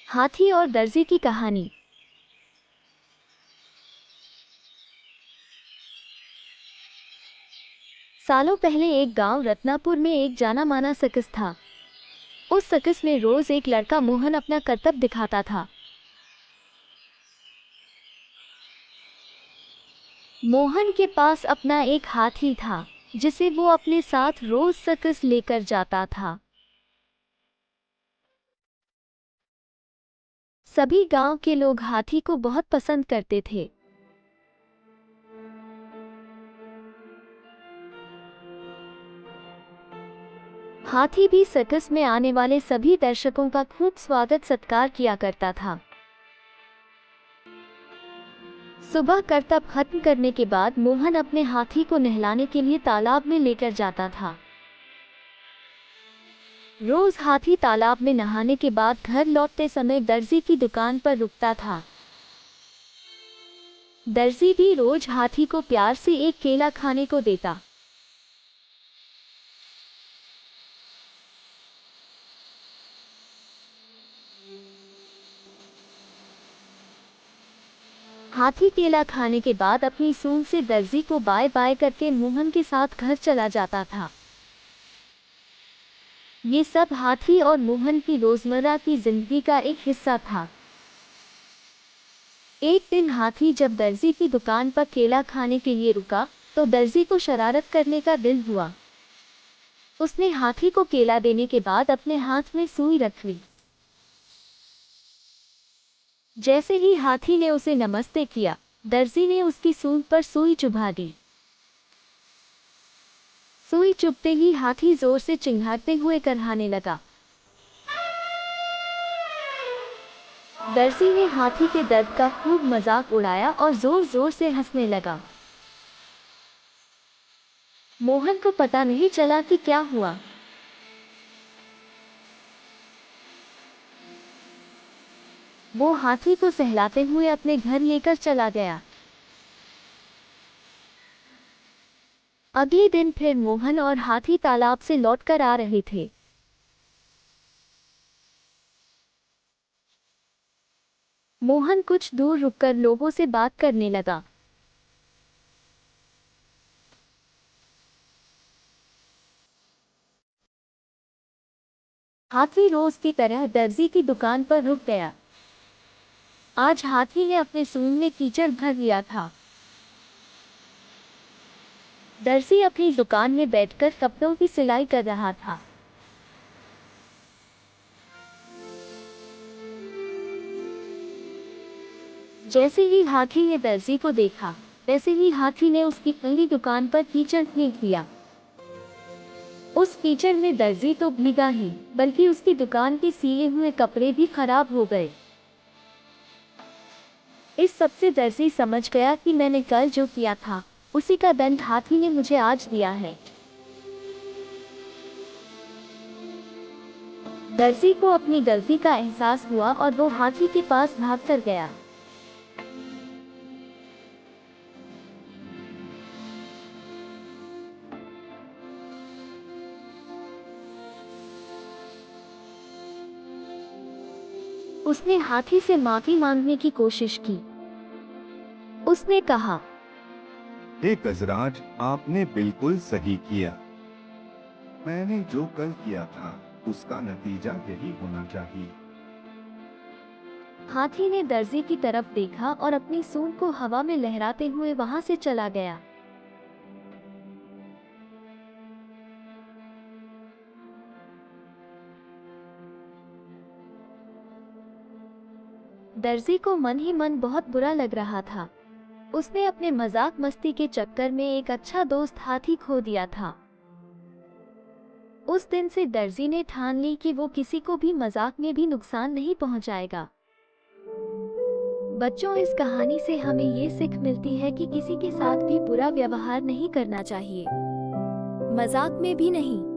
हाथी और दर्जी की कहानी। सालों पहले एक गांव रत्नापुर में एक जाना माना सर्कस था। उस सर्कस में रोज एक लड़का मोहन अपना करतब दिखाता था। मोहन के पास अपना एक हाथी था जिसे वो अपने साथ रोज सर्कस लेकर जाता था। सभी गांव के लोग हाथी को बहुत पसंद करते थे। हाथी भी सर्कस में आने वाले सभी दर्शकों का खूब स्वागत सत्कार किया करता था। सुबह करतब खत्म करने के बाद मोहन अपने हाथी को नहलाने के लिए तालाब में लेकर जाता था। रोज हाथी तालाब में नहाने के बाद घर लौटते समय दर्जी की दुकान पर रुकता था। दर्जी भी रोज हाथी को प्यार से एक केला खाने को देता। हाथी केला खाने के बाद अपनी सूंड से दर्जी को बाय बाय करके मोहन के साथ घर चला जाता था। ये सब हाथी और मोहन की रोजमर्रा की जिंदगी का एक हिस्सा था। एक दिन हाथी जब दर्जी की दुकान पर केला खाने के लिए रुका तो दर्जी को शरारत करने का दिल हुआ। उसने हाथी को केला देने के बाद अपने हाथ में सुई रख ली। जैसे ही हाथी ने उसे नमस्ते किया, दर्जी ने उसकी सूंड पर सुई चुभा दी। सुई चुभते ही हाथी जोर से चिंघाड़ते हुए करहाने लगा। दर्जी ने हाथी के दर्द का खूब मजाक उड़ाया और जोर जोर से हंसने लगा। मोहन को पता नहीं चला कि क्या हुआ। वो हाथी को सहलाते हुए अपने घर लेकर चला गया। अगले दिन फिर मोहन और हाथी तालाब से लौटकर आ रहे थे। मोहन कुछ दूर रुककर लोगों से बात करने लगा। हाथी रोज की तरह दर्जी की दुकान पर रुक गया। आज हाथी ने अपने सूंड में कीचड़ भर लिया था। दर्जी अपनी दुकान में बैठकर कपड़ों की सिलाई कर रहा था। जैसे ही हाथी ने दर्जी को देखा, वैसे ही हाथी ने उसकी पूरी दुकान पर कीचड़ फेंक दिया। उस कीचड़ में दर्जी तो भीगा ही, बल्कि उसकी दुकान के सिए हुए कपड़े भी खराब हो गए। इस सबसे दर्जी समझ गया कि मैंने कल जो किया था, उसी का दंड हाथी ने मुझे आज दिया है। दर्जी को अपनी गलती का एहसास हुआ और वो हाथी के पास भागकर गया। उसने हाथी से माफी मांगने की कोशिश की। उसने कहा, हे गजराज, आपने बिल्कुल सही किया। मैंने जो कल किया था उसका नतीजा यही होना चाहिए। हाथी ने दर्जी की तरफ देखा और अपनी सूंड को हवा में लहराते हुए वहां से चला गया। दर्जी को मन ही मन बहुत बुरा लग रहा था। उसने अपने मजाक मस्ती के चक्कर में एक अच्छा दोस्त हाथी खो दिया था। उस दिन से दर्जी ने ठान ली कि वो किसी को भी मजाक में भी नुकसान नहीं पहुंचाएगा। बच्चों, इस कहानी से हमें ये सीख मिलती है कि किसी के साथ भी बुरा व्यवहार नहीं करना चाहिए, मजाक में भी नहीं।